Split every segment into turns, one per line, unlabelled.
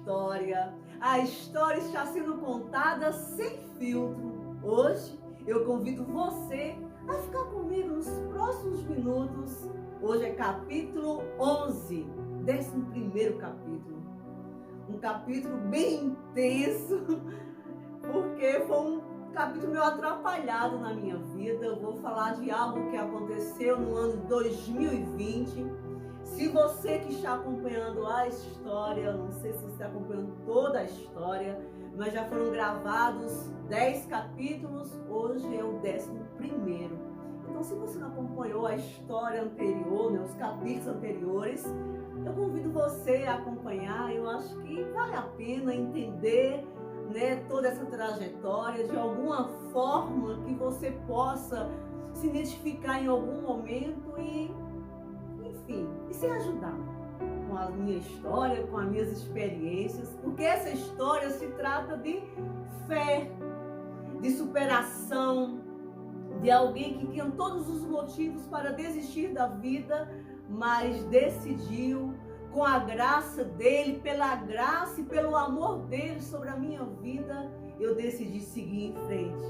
história. A história está sendo contada sem filtro. Hoje eu convido você a ficar comigo nos próximos minutos. Hoje é capítulo 11, 11º capítulo. Um capítulo bem intenso, porque foi um capítulo meio atrapalhado na minha vida. Eu vou falar de algo que aconteceu no ano de 2020. Se você que está acompanhando a história, não sei se você está acompanhando toda a história, mas já foram gravados 10 capítulos, hoje é o 11º. Então, se você não acompanhou a história anterior, né, os capítulos anteriores, eu convido você a acompanhar. Eu acho que vale a pena entender, né, toda essa trajetória de alguma forma que você possa se identificar em algum momento e, enfim, e se ajudar com a minha história, com as minhas experiências, porque essa história se trata de fé, de superação, de alguém que tinha todos os motivos para desistir da vida, mas decidiu, com a graça dele, pela graça e pelo amor dele sobre a minha vida, eu decidi seguir em frente.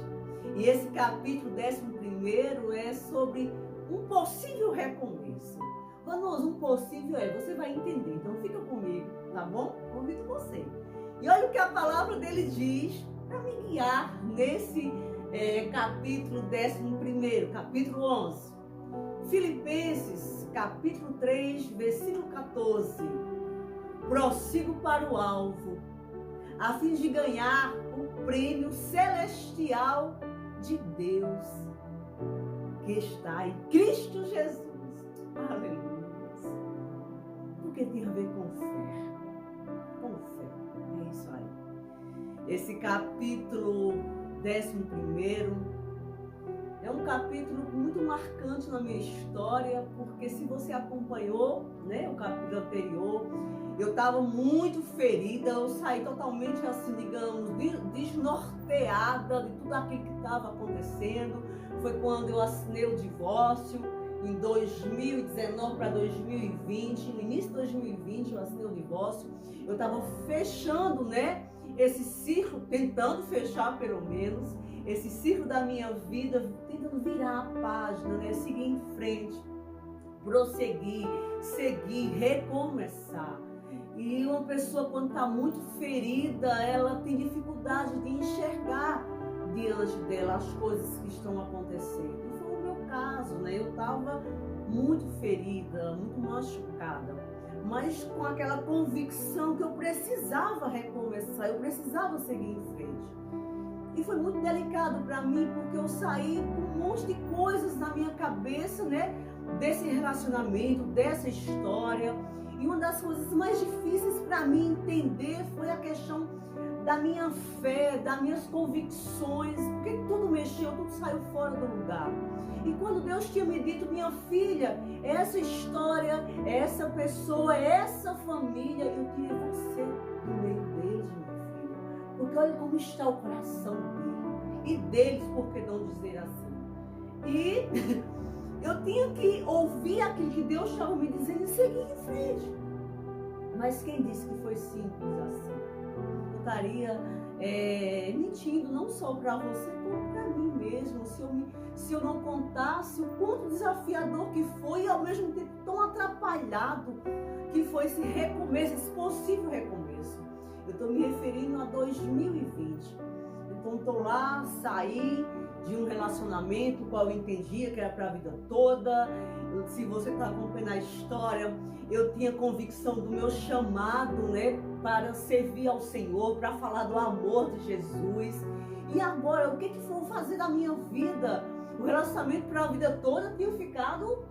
E esse capítulo 11º é sobre um possível recomeço. Vamos, um possível você vai entender, então fica comigo, tá bom? Convido você. E olha o que a palavra dele diz para me guiar nesse capítulo 11º, capítulo 11. Filipenses, capítulo 3, versículo 14. Prossigo para o alvo, a fim de ganhar o prêmio celestial de Deus, que está em Cristo Jesus. Aleluia. Porque tem a ver com fé. Com fé. É isso aí. Esse capítulo 11º é um capítulo muito marcante na minha história, porque se você acompanhou, né, o capítulo anterior, eu estava muito ferida, eu saí totalmente assim, digamos, desnorteada de tudo aquilo que estava acontecendo. Foi quando eu assinei o divórcio, em 2019 para 2020, no início de 2020 eu assinei o divórcio. Eu estava fechando, né, esse ciclo, tentando fechar pelo menos, esse ciclo da minha vida, tentando virar a página, né? Seguir em frente, prosseguir, seguir, recomeçar. E uma pessoa, quando está muito ferida, ela tem dificuldade de enxergar diante dela as coisas que estão acontecendo. E foi o meu caso, né? Eu estava muito ferida, muito machucada, mas com aquela convicção que eu precisava recomeçar, eu precisava seguir em frente. E foi muito delicado para mim, porque eu saí com um monte de coisas na minha cabeça, né? Desse relacionamento, dessa história. E uma das coisas mais difíceis para mim entender foi a questão da minha fé, das minhas convicções, porque tudo mexeu, tudo saiu fora do lugar. E quando Deus tinha me dito, minha filha, essa história, essa pessoa, essa família, eu tirei você no meio deles, minha filha. Porque olha como está o coração dele. E deles, por que não dizer assim? E eu tinha que ouvir aquilo que Deus estava me dizendo e seguir em frente. Mas quem disse que foi simples assim? Eu estaria mentindo não só para você, como para mim mesmo, se eu não contasse o quanto desafiador que foi e ao mesmo tempo tão atrapalhado que foi esse recomeço, esse possível recomeço. Eu estou me referindo a 2020. Então estou lá, saí de um relacionamento qual eu entendia que era para a vida toda. Se você está acompanhando a história, eu tinha convicção do meu chamado, né, para servir ao Senhor, para falar do amor de Jesus. E agora, o que vou fazer da minha vida? O relacionamento para a vida toda tinha ficado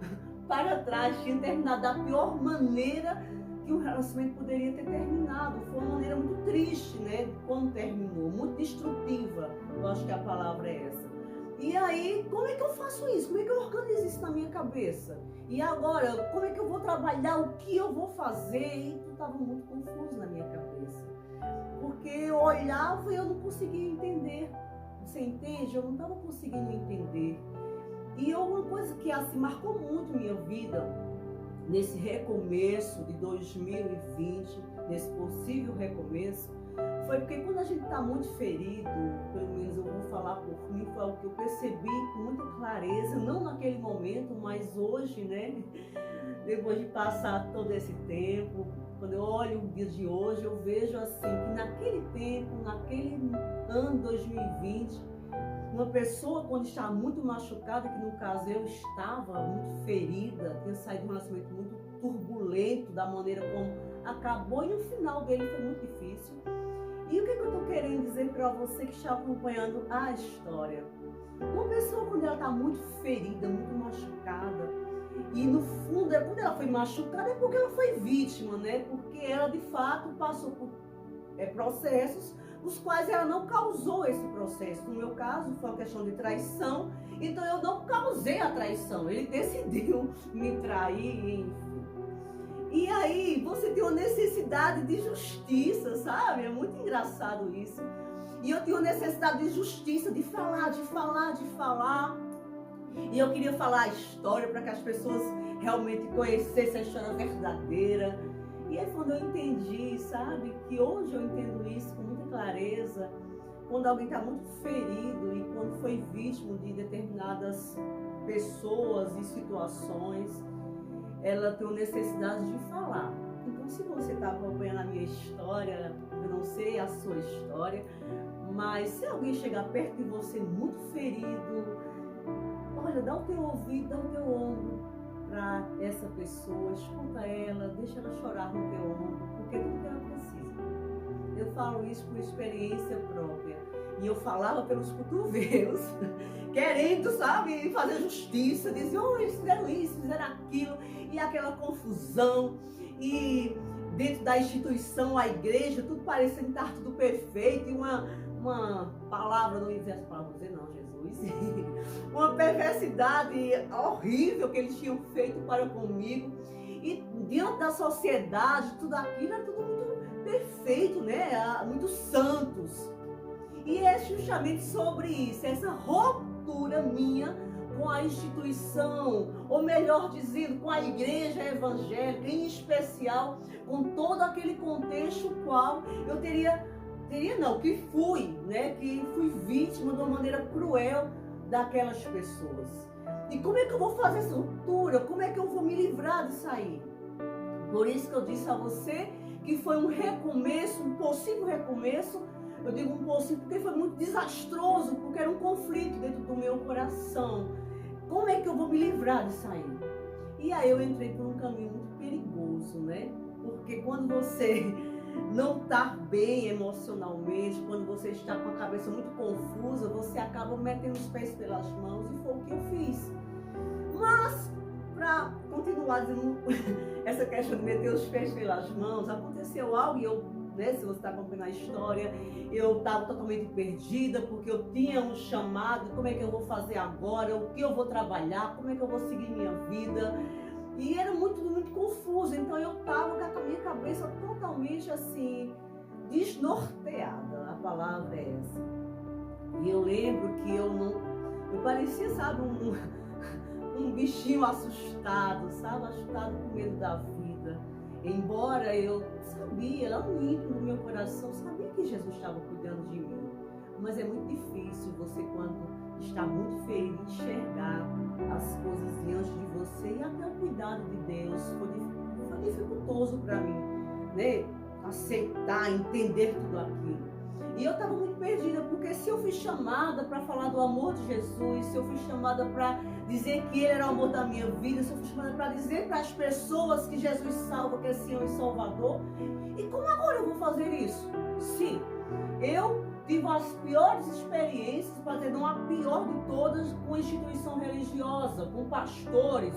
para trás, tinha terminado da pior maneira que um relacionamento poderia ter terminado. Foi uma maneira muito triste, né, quando terminou, muito destrutiva. Eu acho que a palavra é essa. E aí, como é que eu faço isso? Como é que eu organizo isso na minha cabeça? E agora, como é que eu vou trabalhar? O que eu vou fazer? E tudo estava muito confuso na minha cabeça. Porque eu olhava e eu não conseguia entender. Você entende? Eu não estava conseguindo entender. E uma coisa que assim marcou muito minha vida, nesse recomeço de 2020, nesse possível possível recomeço, foi porque quando a gente está muito ferido, pelo menos eu vou falar por mim, foi algo que eu percebi com muita clareza, não naquele momento, mas hoje, né? Depois de passar todo esse tempo, quando eu olho o dia de hoje, eu vejo assim, que naquele tempo, naquele ano 2020, uma pessoa quando está muito machucada, que no caso eu estava muito ferida, tinha saído de um relacionamento muito turbulento, da maneira como acabou, e o final dele foi muito difícil. E o que eu estou querendo dizer para você que está acompanhando a história? Uma pessoa quando ela está muito ferida, muito machucada, e no fundo, quando ela foi machucada é porque ela foi vítima, né? Porque ela de fato passou por processos os quais ela não causou esse processo. No meu caso, foi uma questão de traição, então eu não causei a traição, ele decidiu me trair, enfim. E aí, você tem uma necessidade de justiça, sabe? É muito engraçado isso. E eu tinha uma necessidade de justiça, de falar. E eu queria falar a história para que as pessoas realmente conhecessem a história verdadeira. E é quando eu entendi, sabe, que hoje eu entendo isso com muita clareza, quando alguém está muito ferido e quando foi vítima de determinadas pessoas e situações, ela tem necessidade de falar. Então, se você está acompanhando a minha história, eu não sei a sua história, mas se alguém chegar perto de você muito ferido, olha, dá o teu ouvido, dá o teu ombro para essa pessoa, escuta ela, deixa ela chorar no teu ombro, porque é tudo que ela precisa. Eu falo isso por experiência própria. E eu falava pelos cotovelos, querendo, sabe, fazer justiça, dizer, oh, eles fizeram isso, fizeram aquilo, e aquela confusão, e dentro da instituição, a igreja, tudo parecendo estar tudo perfeito, e uma palavra, não ia dizer as palavras, não, Jesus, uma perversidade horrível que eles tinham feito para comigo, e diante da sociedade, tudo aquilo era tudo muito perfeito, né, muito santos. E é justamente sobre isso, essa ruptura minha com a instituição, ou melhor dizendo, com a igreja evangélica, em especial com todo aquele contexto qual eu que fui, né, que fui vítima de uma maneira cruel daquelas pessoas. E como é que eu vou fazer essa ruptura? Como é que eu vou me livrar disso aí? Por isso que eu disse a você que foi um recomeço, um possível recomeço. Eu digo um possível porque foi muito desastroso, porque era um conflito dentro do meu coração. Como é que eu vou me livrar disso aí? E aí eu entrei por um caminho muito perigoso, né? Porque quando você não está bem emocionalmente, quando você está com a cabeça muito confusa, você acaba metendo os pés pelas mãos, e foi o que eu fiz. Mas, para continuar dizendo essa questão de meter os pés pelas mãos, aconteceu algo e eu, né, se você está acompanhando a história, eu estava totalmente perdida, porque eu tinha um chamado, como é que eu vou fazer agora, o que eu vou trabalhar, como é que eu vou seguir minha vida, e era muito confuso, então eu estava com a minha cabeça totalmente assim, desnorteada, a palavra é essa. E eu lembro que eu parecia, sabe, um bichinho assustado, sabe, assustado com medo da vida. Embora eu sabia, lá no íntimo do meu coração, sabia que Jesus estava cuidando de mim. Mas é muito difícil você, quando está muito ferido, enxergar as coisas diante de você, e até o cuidado de Deus foi dificultoso para mim, né? Aceitar, entender tudo aquilo. E eu estava muito perdida, porque se eu fui chamada para falar do amor de Jesus, se eu fui chamada para dizer que Ele era o amor da minha vida, se eu fui chamada para dizer para as pessoas que Jesus salva, que é Senhor e Salvador, e como agora eu vou fazer isso? Sim, eu tive as piores experiências, para dizer não a pior de todas, com instituição religiosa, com pastores.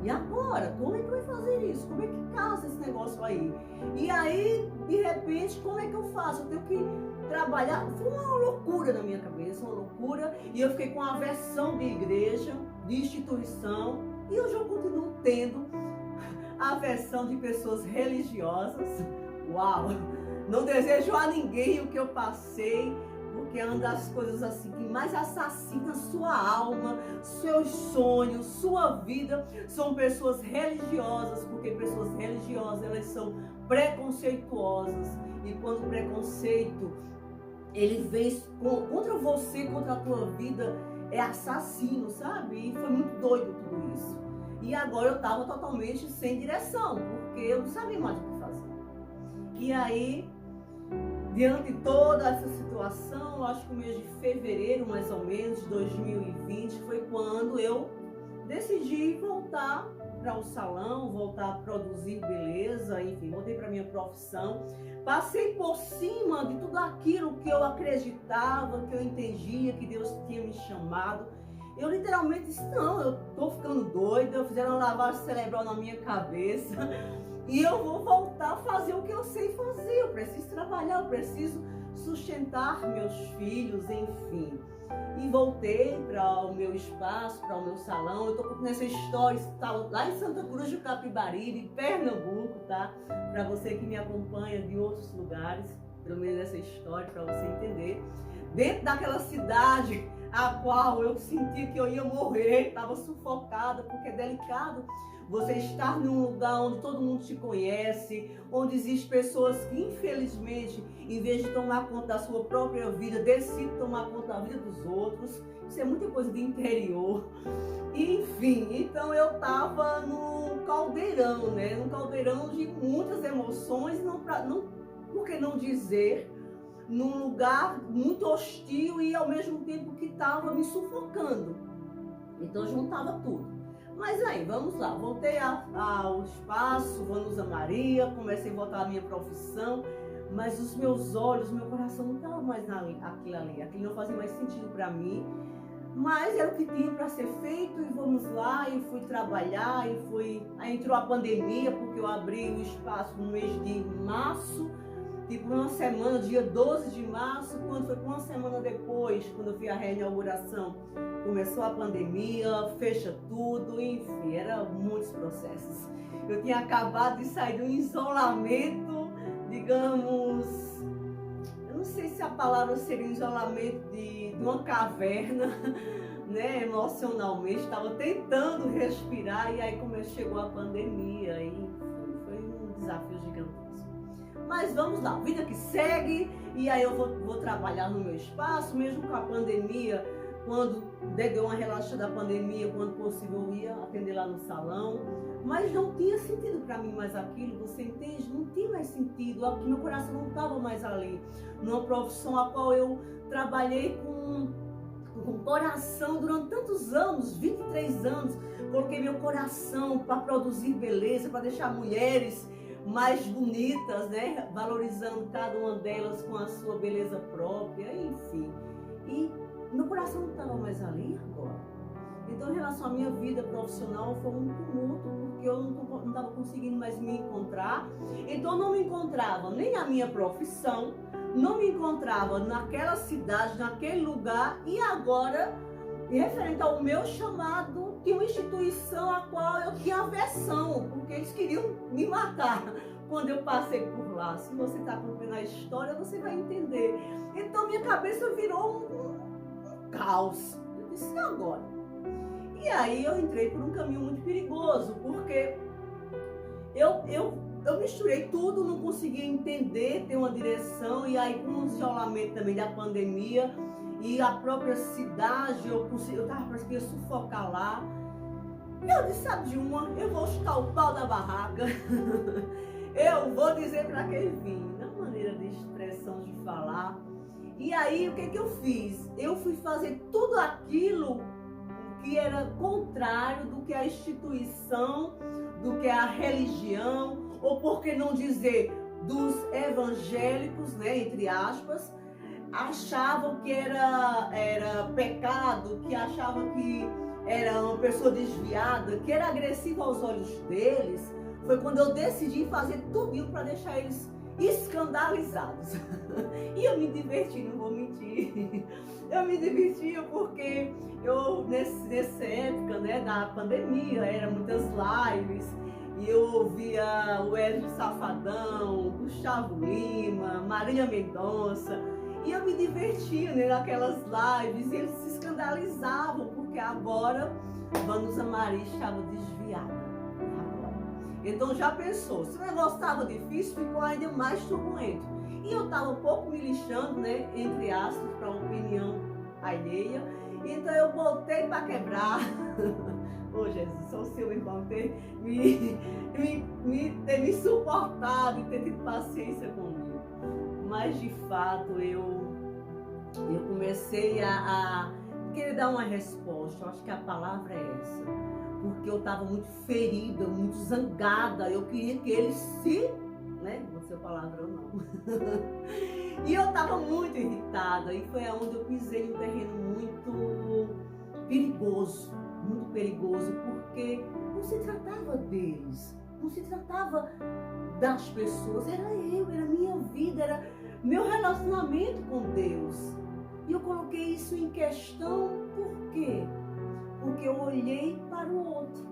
E agora, como é que eu vou fazer isso? Como é que casa esse negócio aí? E aí, de repente, como é que eu faço? Eu tenho que trabalhar. Foi uma loucura na minha cabeça, uma loucura. E eu fiquei com a aversão de igreja, de instituição. E hoje eu continuo tendo a aversão de pessoas religiosas. Uau! Não desejo a ninguém o que eu passei, porque é uma das coisas assim que mais assassina sua alma, seus sonhos, sua vida, são pessoas religiosas, porque pessoas religiosas, elas são preconceituosas, e quando o preconceito ele vem contra você, contra a tua vida, é assassino, sabe? E foi muito doido tudo isso. E agora eu estava totalmente sem direção, porque eu não sabia mais o que fazer. E aí, diante de toda essa situação, eu acho que o mês de fevereiro, mais ou menos, de 2020, foi quando eu decidi voltar para o salão, voltar a produzir beleza, enfim, voltei para a minha profissão. Passei por cima de tudo aquilo que eu acreditava, que eu entendia, que Deus tinha me chamado. Eu literalmente disse, não, eu tô ficando doida, fizeram uma lavagem cerebral na minha cabeça e eu vou voltar a fazer o que eu sei fazer. Eu preciso trabalhar, eu preciso sustentar meus filhos, enfim. E voltei para o meu espaço, para o meu salão. Eu tô contando essa história, estava lá em Santa Cruz do Capibaribe, Pernambuco, tá? Para você que me acompanha de outros lugares, pelo menos essa história, para você entender. Dentro daquela cidade a qual eu sentia que eu ia morrer, estava sufocada, porque é delicado você estar num lugar onde todo mundo te conhece, onde existem pessoas que, infelizmente, em vez de tomar conta da sua própria vida, decidem tomar conta da vida dos outros. Isso é muita coisa de interior. Enfim, então eu estava num caldeirão, né? Num caldeirão de muitas emoções, por que não dizer, num lugar muito hostil e ao mesmo tempo que estava me sufocando. Então juntava tudo. Mas aí, vamos lá, voltei ao espaço, Vanusa Maria, comecei a voltar à minha profissão, mas os meus olhos, meu coração não estava mais aquilo ali, aquilo não fazia mais sentido para mim, mas era o que tinha para ser feito e vamos lá, e fui trabalhar, aí entrou a pandemia, porque eu abri o espaço no mês de março, tipo uma semana, dia 12 de março, quando foi uma semana depois, quando eu fui à reinauguração, começou a pandemia, fecha tudo, enfim, eram muitos processos. Eu tinha acabado de sair de um isolamento, digamos, eu não sei se a palavra seria isolamento de uma caverna, né, emocionalmente, estava tentando respirar e aí chegou a pandemia e enfim, foi um desafio gigantesco. Mas vamos lá, vida que segue, e aí eu vou trabalhar no meu espaço, mesmo com a pandemia, quando deu uma relaxada da pandemia, quando possível eu ia atender lá no salão, mas não tinha sentido para mim mais aquilo, você entende? Não tinha mais sentido, meu coração não estava mais ali, numa profissão a qual eu trabalhei com coração durante tantos anos, 23 anos, coloquei meu coração para produzir beleza, para deixar mulheres mais bonitas, né? Valorizando cada uma delas com a sua beleza própria, enfim. E meu coração não estava mais ali agora. Então, em relação à minha vida profissional, foi um tumulto, porque eu não estava conseguindo mais me encontrar. Então, não me encontrava nem na minha profissão, não me encontrava naquela cidade, naquele lugar, e agora, referente ao meu chamado, tinha uma instituição a qual eu tinha aversão, porque eles queriam me matar quando eu passei por lá. Se você está acompanhando a história, você vai entender. Então, minha cabeça virou um caos. Eu disse, e agora? E aí eu entrei por um caminho muito perigoso, porque eu misturei tudo, não conseguia entender, ter uma direção, e aí com o isolamento também da pandemia e a própria cidade, eu estava parecendo que ia sufocar lá. E eu disse, sabe de uma, eu vou chutar o pau da barraca, eu vou dizer para quem vim, na maneira de expressão de falar. E aí o que eu fiz? Eu fui fazer tudo aquilo que era contrário do que a instituição, do que a religião, ou por que não dizer dos evangélicos, né, entre aspas, achavam que era pecado, que achavam que era uma pessoa desviada, que era agressiva aos olhos deles. Foi quando eu decidi fazer tudo para deixar eles escandalizados. E eu me diverti, não vou mentir. Eu me divertia porque eu, nessa época, né, da pandemia, eram muitas lives, e eu ouvia o Wesley Safadão, Gustavo Lima, Marília Mendonça, e eu me divertia, né, naquelas lives, e eles se escandalizavam, porque agora Vanusa Maria estava desviada. Então já pensou, se o negócio estava difícil, ficou ainda mais turbulento. eu estava um pouco me lixando, né, entre aspas, para a opinião alheia. Então eu voltei para quebrar. Ô Jesus, só o seu irmão ter me suportado e ter tido paciência comigo. Mas de fato eu comecei a querer dar uma resposta. Eu acho que a palavra é essa. Porque eu estava muito ferida, muito zangada. Eu queria que ele se... né? Não sei a palavra ou não. E eu estava muito irritada. E foi onde eu pisei em um terreno muito perigoso. Muito perigoso. Porque não se tratava deles. Não se tratava das pessoas. Era eu, era minha vida, era meu relacionamento com Deus. E eu coloquei isso em questão. Por quê? Porque eu olhei para o outro.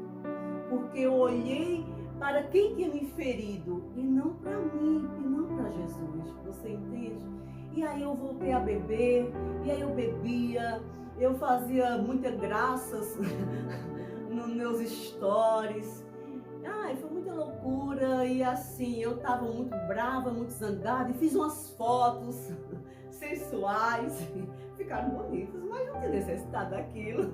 Porque eu olhei para quem tinha me ferido e não para mim, e não para Jesus. Você entende? E aí eu voltei a beber, e aí eu bebia, eu fazia muitas graças nos meus stories. Ai, foi muita loucura. E assim, eu estava muito brava, muito zangada, e fiz umas fotos sensuais. Ficaram bonitos, mas não tinha necessidade daquilo.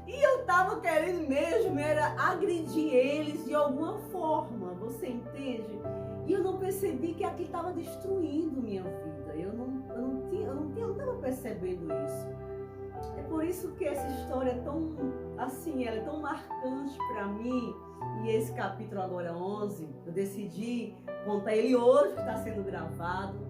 E eu tava querendo mesmo, era agredir eles de alguma forma, você entende? E eu não percebi que aquilo estava destruindo minha vida. Eu não estava percebendo isso. É por isso que essa história é tão, assim, ela é tão marcante para mim. E esse capítulo agora 11, eu decidi contar ele hoje, que está sendo gravado.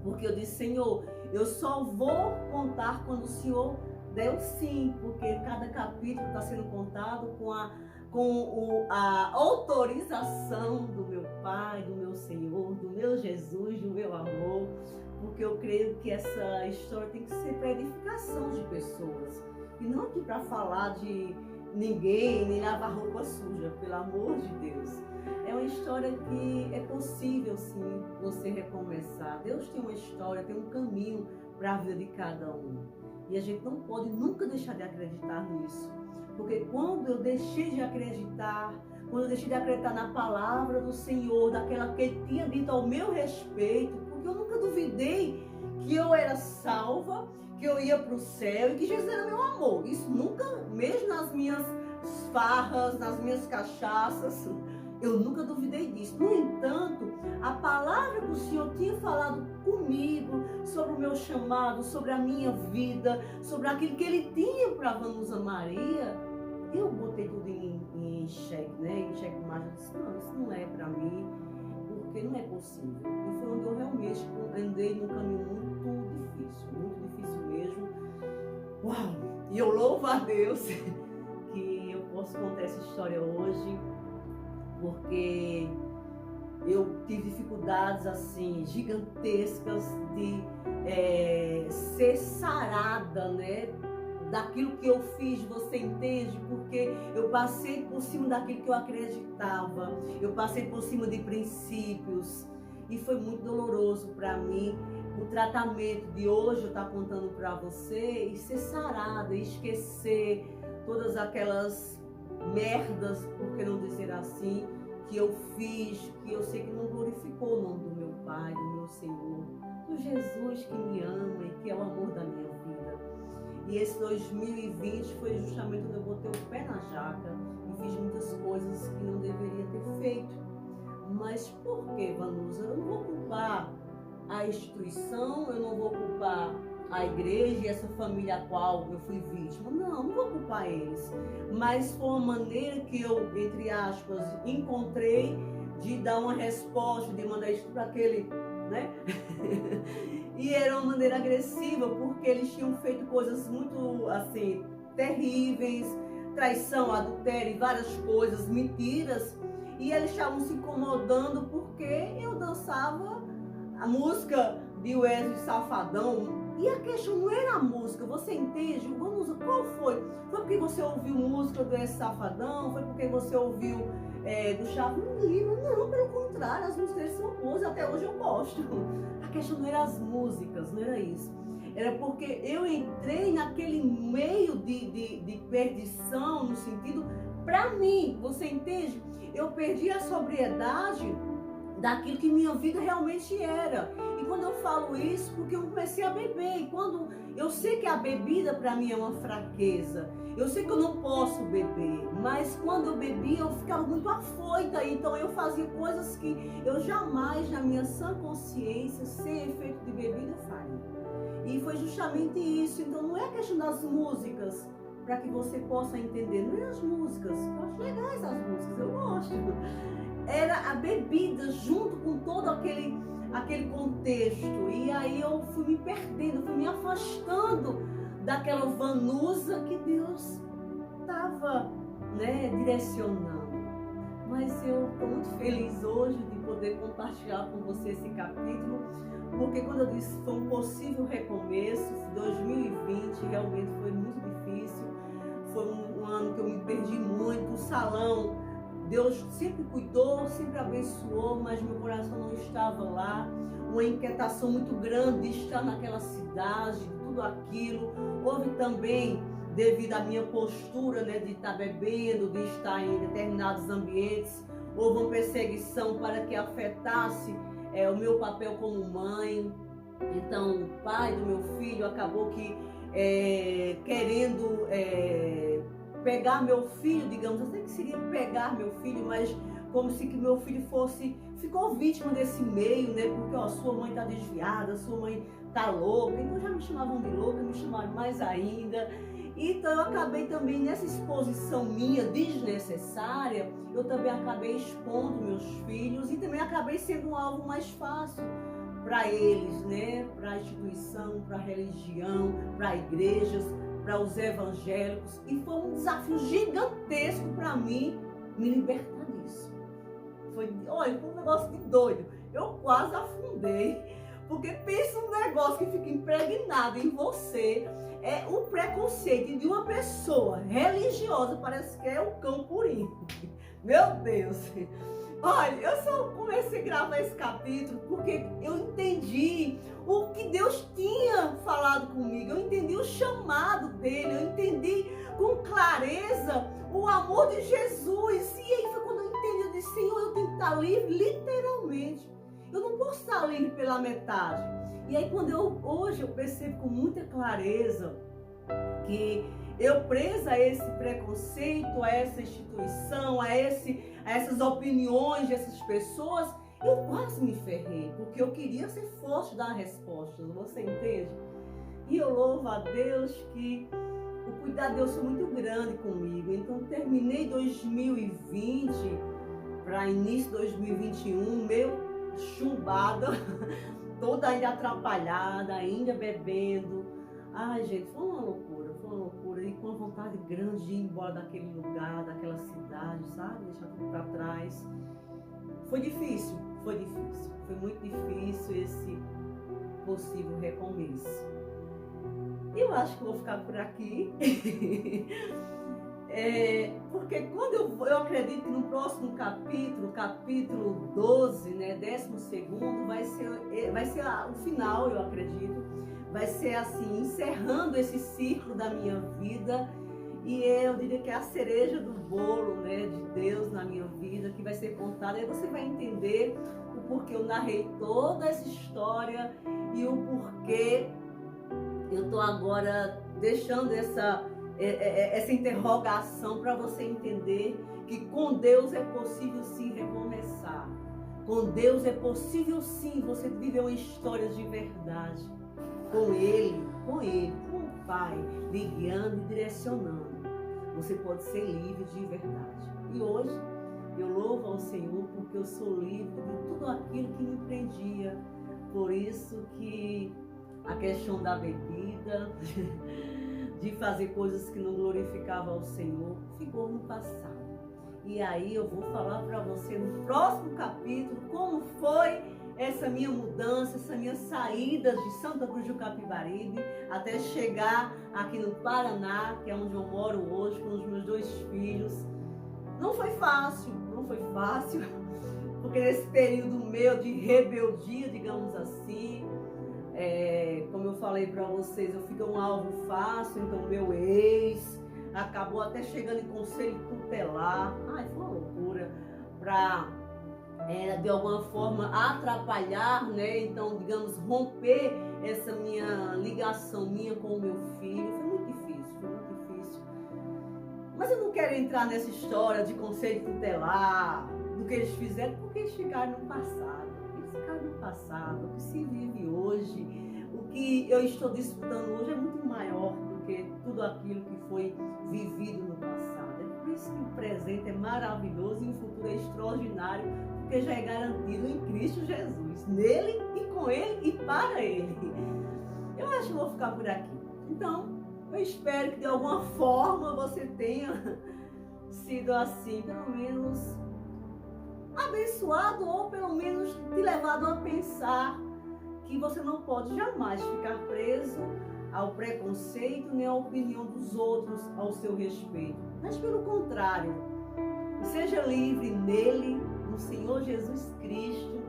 Porque eu disse, Senhor, eu só vou contar quando o Senhor der o sim, porque cada capítulo está sendo contado com a autorização do meu Pai, do meu Senhor, do meu Jesus, do meu amor, porque eu creio que essa história tem que ser para edificação de pessoas, e não aqui para falar de ninguém, nem lavar roupa suja, pelo amor de Deus. É uma história que é possível, sim, você recomeçar. Deus tem uma história, tem um caminho para a vida de cada um. E a gente não pode nunca deixar de acreditar nisso. Porque quando eu deixei de acreditar, quando eu deixei de acreditar na palavra do Senhor, daquela que Ele tinha dito ao meu respeito, porque eu nunca duvidei que eu era salva, que eu ia para o céu e que Jesus era meu amor. Isso nunca, mesmo nas minhas farras, nas minhas cachaças, eu nunca duvidei disso. No entanto, a palavra que o Senhor tinha falado comigo sobre o meu chamado, sobre a minha vida, sobre aquilo que Ele tinha para Vanusa Maria, eu botei tudo em xeque, né? Em xeque mais. Eu disse, não, isso não é para mim, porque não é possível. E foi onde eu realmente andei num caminho muito difícil mesmo. Uau! E eu louvo a Deus que eu posso contar essa história hoje, porque eu tive dificuldades assim gigantescas de ser sarada, né, daquilo que eu fiz, você entende? Porque eu passei por cima daquilo que eu acreditava, eu passei por cima de princípios e foi muito doloroso para mim o tratamento de hoje eu estar contando para você e ser sarada, e esquecer todas aquelas merdas, por que não dizer assim, que eu fiz, que eu sei que não glorificou o nome do meu Pai, do meu Senhor, do Jesus que me ama e que é o amor da minha vida. E esse 2020 foi justamente quando eu botei o pé na jaca e fiz muitas coisas que não deveria ter feito. Mas por que, Vanusa? Eu não vou culpar a instituição, eu não vou culpar a igreja e essa família a qual eu fui vítima. Não vou culpar eles. Mas foi uma maneira que eu, entre aspas, encontrei de dar uma resposta, de mandar isso para aquele, né? E era uma maneira agressiva, porque eles tinham feito coisas muito, assim, terríveis, traição, adultério, várias coisas, mentiras. E eles estavam se incomodando porque eu dançava a música de Wesley Safadão. E a questão não era a música, você entende? Vamos, qual foi? Foi porque você ouviu música do Wesley Safadão? Foi porque você ouviu do Chaves Lima? Não, pelo contrário, as músicas deles são boas, até hoje eu gosto. A questão não era as músicas, não era isso. Era porque eu entrei naquele meio de perdição, no sentido, para mim, você entende? Eu perdi a sobriedade daquilo que minha vida realmente era. E quando eu falo isso, porque eu comecei a beber, e quando eu sei que a bebida para mim é uma fraqueza, eu sei que eu não posso beber, mas quando eu bebia eu ficava muito afoita, então eu fazia coisas que eu jamais na minha sã consciência, sem efeito de bebida, faria. E foi justamente isso. Então não é questão das músicas, para que você possa entender, não é as músicas, eu acho legais as músicas, eu gosto. Era a bebida junto com todo aquele contexto. E aí eu fui me perdendo, fui me afastando daquela vanusa que Deus estava, direcionando. Mas eu estou muito feliz hoje de poder compartilhar com você esse capítulo, porque quando eu disse que foi um possível recomeço, 2020 realmente foi muito difícil, foi um ano que eu me perdi muito, o salão, Deus sempre cuidou, sempre abençoou, mas meu coração não estava lá, uma inquietação muito grande de estar naquela cidade, tudo aquilo. Houve também, devido à minha postura, de estar bebendo, de estar em determinados ambientes, houve uma perseguição para que afetasse o meu papel como mãe. Então o pai do meu filho acabou que querendo pegar meu filho, digamos, eu sei que seria pegar meu filho, mas como se que meu filho ficou vítima desse meio, porque sua mãe está desviada, sua mãe está louca, então já me chamavam de louca, me chamaram mais ainda. Então eu acabei também nessa exposição minha desnecessária, eu também acabei expondo meus filhos e também acabei sendo um alvo mais fácil para eles, para a instituição, para a religião, para igrejas, para os evangélicos. E foi um desafio gigantesco para mim me libertar disso. Foi um negócio de doido. Eu quase afundei, porque pensa um negócio que fica impregnado em você. É o preconceito de uma pessoa religiosa, parece que é o cão purinho. Meu Deus! Olha, eu só comecei a gravar esse capítulo porque eu entendi o que Deus tinha falado comigo, eu entendi o chamado dele, eu entendi com clareza o amor de Jesus. E aí foi quando eu entendi, eu disse, Senhor, eu tenho que estar livre, literalmente. Eu não posso estar livre pela metade. E aí hoje eu percebo com muita clareza que eu presa a esse preconceito, a essa instituição, a essas opiniões dessas pessoas, eu quase me ferrei, porque eu queria ser forte dar respostas, você entende? E eu louvo a Deus que o cuidado de Deus foi muito grande comigo. Então terminei 2020 para início de 2021, meio chumbada, toda ainda atrapalhada, ainda bebendo. Ai, gente, foi uma loucura, e com uma vontade grande de ir embora daquele lugar, daquela cidade, sabe? Deixar tudo para trás. Foi difícil, foi muito difícil esse possível recomeço. Eu acho que vou ficar por aqui, porque quando eu acredito que no próximo capítulo 12, 12º, vai ser o final, eu acredito. Vai ser assim, encerrando esse ciclo da minha vida. E eu diria que é a cereja do bolo, de Deus na minha vida, que vai ser contada. Aí você vai entender o porquê eu narrei toda essa história e o porquê eu estou agora deixando essa interrogação para você entender que com Deus é possível sim recomeçar. Com Deus é possível sim você viver uma história de verdade. Com Ele, com o Pai, lhe guiando e direcionando. Você pode ser livre de verdade. E hoje eu louvo ao Senhor porque eu sou livre de tudo aquilo que me prendia. Por isso que a questão da bebida, de fazer coisas que não glorificavam ao Senhor, ficou no passado. E aí eu vou falar para você no próximo capítulo como foi essa minha mudança, essa minha saída de Santa Cruz do Capibaribe até chegar aqui no Paraná, que é onde eu moro hoje com os meus 2 filhos. Não foi fácil, porque nesse período meu de rebeldia, digamos assim, como eu falei para vocês, eu fiquei um alvo fácil, então meu ex acabou até chegando em conselho tutelar. Ai, foi uma loucura para de alguma forma atrapalhar, né? Então, digamos, romper essa minha ligação minha com o meu filho. Foi muito difícil, foi muito difícil. Mas eu não quero entrar nessa história de conselho tutelar, do que eles fizeram, porque eles ficaram no passado. Eles ficaram no passado. O que se vive hoje, o que eu estou disputando hoje é muito maior do que tudo aquilo que foi vivido no passado. É por isso que o presente é maravilhoso e o futuro é extraordinário, porque já é garantido em Cristo Jesus, nele e com ele e para ele. Eu acho que vou ficar por aqui. Então, eu espero que de alguma forma você tenha sido assim, pelo menos abençoado, ou pelo menos te levado a pensar que você não pode jamais ficar preso ao preconceito nem à opinião dos outros ao seu respeito. Mas pelo contrário, seja livre nele, no Senhor Jesus Cristo,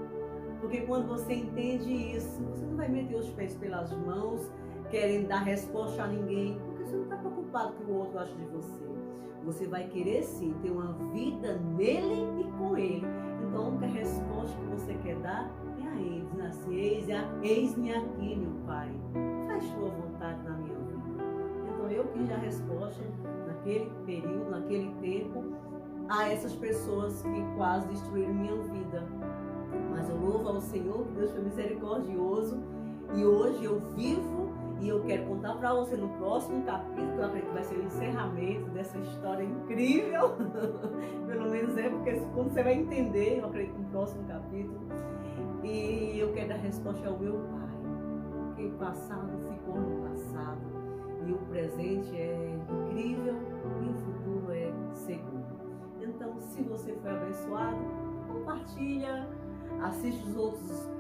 porque quando você entende isso, você não vai meter os pés pelas mãos, querendo dar resposta a ninguém, porque você não está preocupado com o que o outro acha de você. Você vai querer sim ter uma vida nele e com ele. Então a única resposta que você quer dar é a ele, diz assim: eis-me aqui, meu Pai, faz tua vontade na minha vida. Então eu quis dar resposta naquele período, naquele tempo, a essas pessoas que quase destruíram minha vida. Mas eu louvo ao Senhor, que Deus foi misericordioso, e hoje eu vivo, e eu quero contar para você no próximo capítulo, que eu acredito que vai ser o encerramento dessa história incrível. Pelo menos é, porque quando você vai entender, eu acredito no próximo capítulo. E eu quero dar resposta ao meu Pai, porque o passado ficou no passado, e o presente é incrível, e o futuro é seguro. Então, se você foi abençoado, compartilha, assiste os outros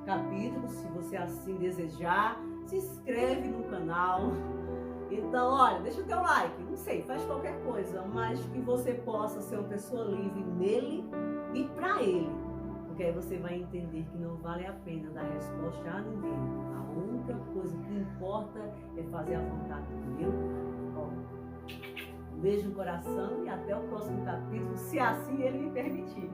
capítulos, se você assim desejar, se inscreve no canal. Então, olha, deixa o teu like, não sei, faz qualquer coisa, mas que você possa ser uma pessoa livre nele e para ele, porque aí você vai entender que não vale a pena dar resposta a ninguém. A única coisa que importa é fazer a vontade de Deus. Um beijo no coração e até o próximo capítulo, se assim ele me permitir.